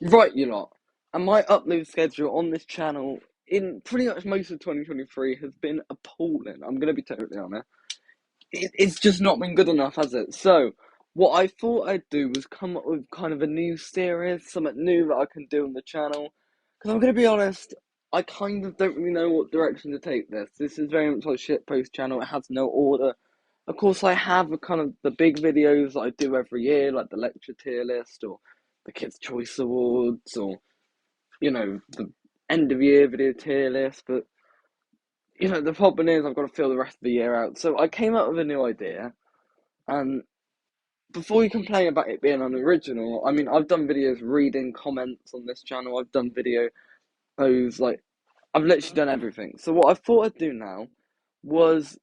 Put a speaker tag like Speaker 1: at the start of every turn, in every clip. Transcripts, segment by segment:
Speaker 1: Right, you lot. And my upload schedule on this channel in pretty much most of 2023 has been appalling. I'm going to be totally honest. It's just not been good enough, has it? So, what I thought I'd do was come up with kind of a new series, something new that I can do on the channel. Because I'm going to be honest, I kind of don't really know what direction to take this. This is very much like a shitpost channel, it has no order. Of course, I have a kind of the big videos that I do every year, like the lecture tier list or the Kids' Choice Awards or, the end of year video tier list. But, the problem is I've got to fill the rest of the year out. So I came up with a new idea. And before you complain about it being unoriginal, I mean, I've done videos reading comments on this channel. I've done videos, like, I've literally done everything. So what I thought I'd do now was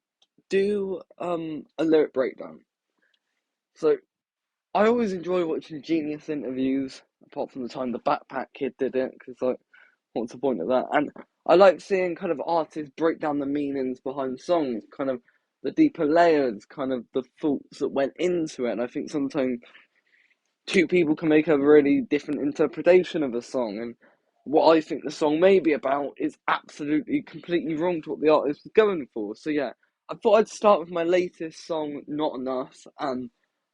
Speaker 1: do a lyric breakdown. So I always enjoy watching Genius interviews, apart from the time the Backpack Kid did it, because, like, what's the point of that? And I like seeing kind of artists break down the meanings behind songs, kind of the deeper layers, kind of the thoughts that went into it. And I think sometimes two people can make a really different interpretation of a song, and what I think the song may be about is absolutely completely wrong to what the artist was going for. So yeah, I thought I'd start with my latest song, Not Enough, and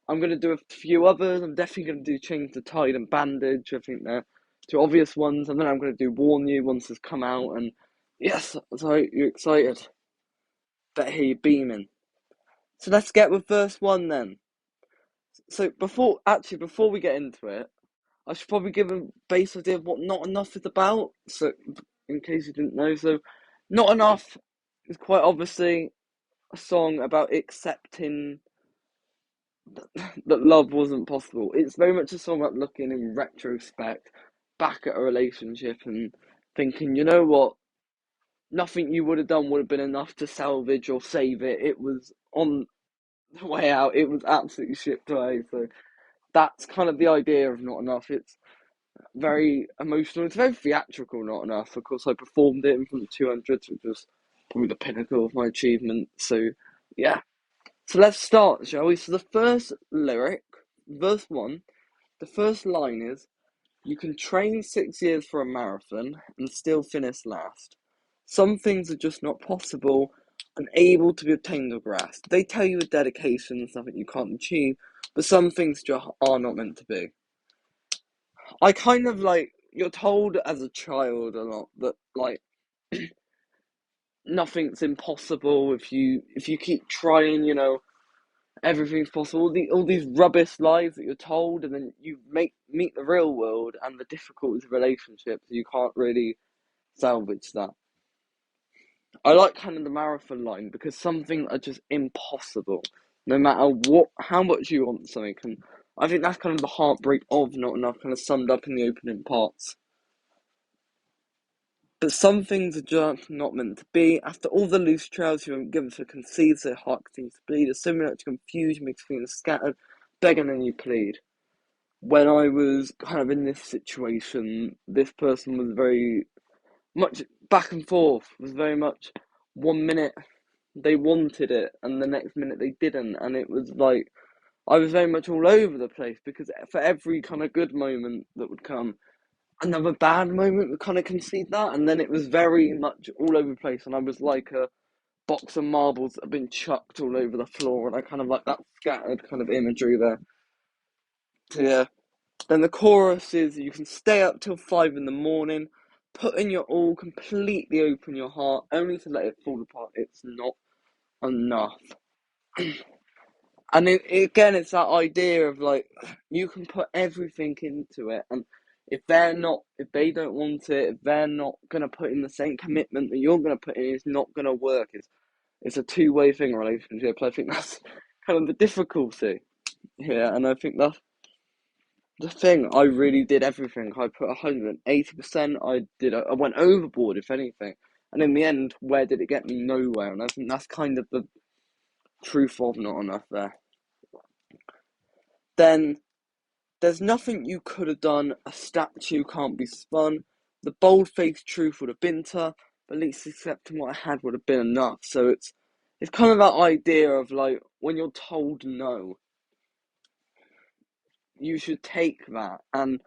Speaker 1: I'm gonna do a few others. I'm definitely gonna do Change the Tide and Bandage. I think they're two obvious ones, and then I'm gonna do Warn You once it's come out. And yes, so you're excited. Better hear you beaming. So let's get with verse one then. So before we get into it, I should probably give a base idea of what Not Enough is about. So, in case you didn't know, so Not Enough is quite obviously a song about accepting that love wasn't possible. It's very much a song about looking in retrospect back at a relationship and thinking, you know what, nothing you would have done would have been enough to salvage or save it. It was on the way out, it was absolutely shipped away. So, that's kind of the idea of Not Enough. It's very emotional. It's very theatrical, Not Enough. Of course, I performed it in front of 200s, which was probably the pinnacle of my achievement. So, yeah. So let's start, shall we? So the first lyric, verse one, the first line is, "You can train 6 years for a marathon and still finish last. Some things are just not possible and able to be obtained or grasped. They tell you with dedication something you can't achieve, but some things just are not meant to be." I kind of like, you're told as a child a lot that, like, nothing's impossible if you keep trying. Everything's possible. All these rubbish lies that you're told, and then you meet the real world and the difficulties of relationships. You can't really salvage that. I like kind of the marathon line because some things are just impossible, no matter how much you want something. And I think that's kind of the heartbreak of Not Enough, kind of summed up in the opening parts. But some things are just not meant to be. After all the loose trails you have given to concede, so heart continues to bleed. There's so much confusion, makes feelings scattered, begging and you plead. When I was kind of in this situation, this person was very much back and forth, was very much 1 minute they wanted it and the next minute they didn't. And it was like, I was very much all over the place because for every kind of good moment that would come, another bad moment would kind of concede that, and then it was very much all over the place, and I was like a box of marbles that have been chucked all over the floor, and I kind of like that scattered kind of imagery there. So yeah. Then the chorus is, "You can stay up till 5 in the morning, put in your all, completely open your heart, only to let it fall apart. It's not enough." And again, it's that idea of like, you can put everything into it, and if they don't want it, if they're not gonna put in the same commitment that you're gonna put in, it's not gonna work. It's a two-way thing, relationship. I think that's kind of the difficulty here, and I think that's the thing. I really did everything. I put 180%. I went overboard, if anything, and in the end, where did it get me? Nowhere. And I think that's kind of the truth of Not Enough there. Then there's nothing you could have done, a statue can't be spun. The bold-faced truth would have been tough, but at least accepting what I had would have been enough. So it's kind of that idea of like, when you're told no, you should take that. And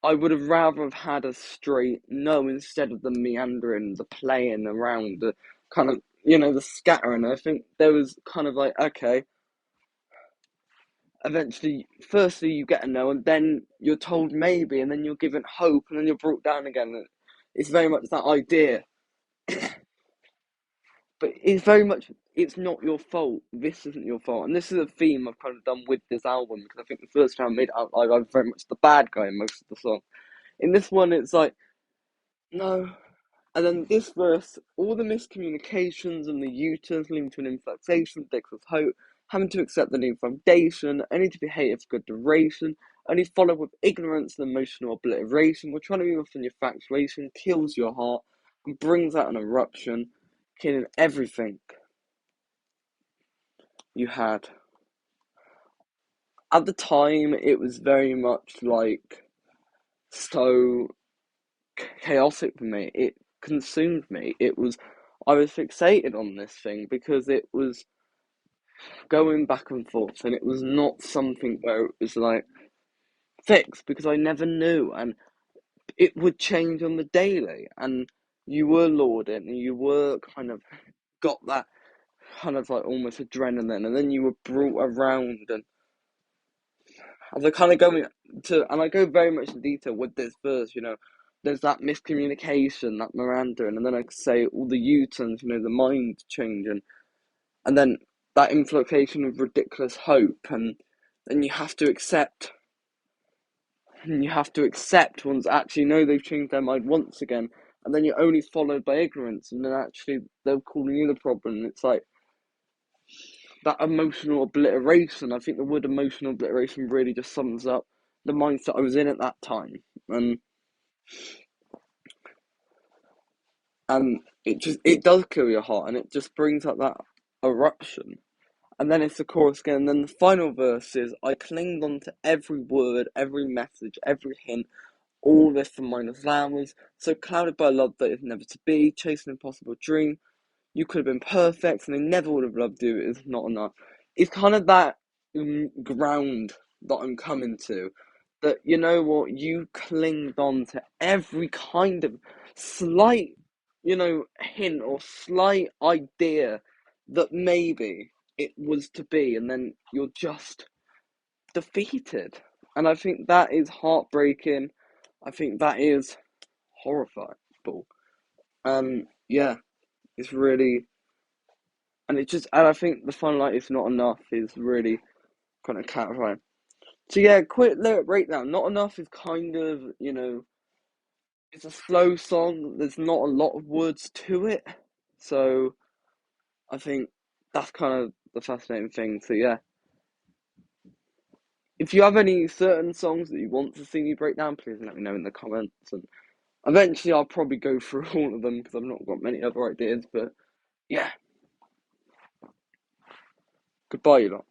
Speaker 1: I would have rather have had a straight no instead of the meandering, the playing around, the kind of, the scattering. I think there was kind of like, okay, eventually, firstly you get a no, and then you're told maybe, and then you're given hope, and then you're brought down again. It's very much that idea, but it's very much, it's not your fault. This isn't your fault, and this is a theme I've kind of done with this album, because I think the first time I made it out live, I was very much the bad guy in most of the song. In this one, it's like, no. And then this verse, all the miscommunications and the U-turns leading to an infatuation, dicks with hope, having to accept the new foundation, only to be hated for good duration, only followed with ignorance and emotional obliteration. We're trying to move off on your infatuation, kills your heart, and brings out an eruption, killing everything you had. At the time, it was very much like so chaotic for me. It consumed me. I was fixated on this thing because it was going back and forth, and it was not something where it was like fixed, because I never knew, and it would change on the daily, and you were lauded, and you were kind of got that kind of like almost adrenaline, and then you were brought around, and as I kind of go to, and I go very much in detail with this verse, there's that miscommunication, that Miranda, and then I say all the U-turns, the mind changing, and then that influxation of ridiculous hope, and then you have to accept once actually no, they've changed their mind once again, and then you're only followed by ignorance, and then actually they're calling you the problem. It's like that emotional obliteration. I think the word emotional obliteration really just sums up the mindset I was in at that time, and it does kill your heart, and it just brings up that eruption. And then it's the chorus again, and then the final verse is, I clinged on to every word, every message, every hint, all this for mindless flowers, so clouded by love that is never to be, chasing an impossible dream. You could have been perfect, and they never would have loved you. It's not enough. It's kind of that ground that I'm coming to. That, you know what, you clinged on to every kind of slight, hint or slight idea that maybe it was to be, and then you're just defeated. And I think that is heartbreaking. I think that is horrifying. Yeah, it's really, and I think the fun light is not enough is really kind of clarifying. So yeah, quick lyric breakdown. Not enough is kind of, it's a slow song. There's not a lot of words to it. So I think that's kind of the fascinating thing. So yeah, if you have any certain songs that you want to see me break down, please let me know in the comments. And eventually I'll probably go through all of them because I've not got many other ideas. But yeah, goodbye, you lot.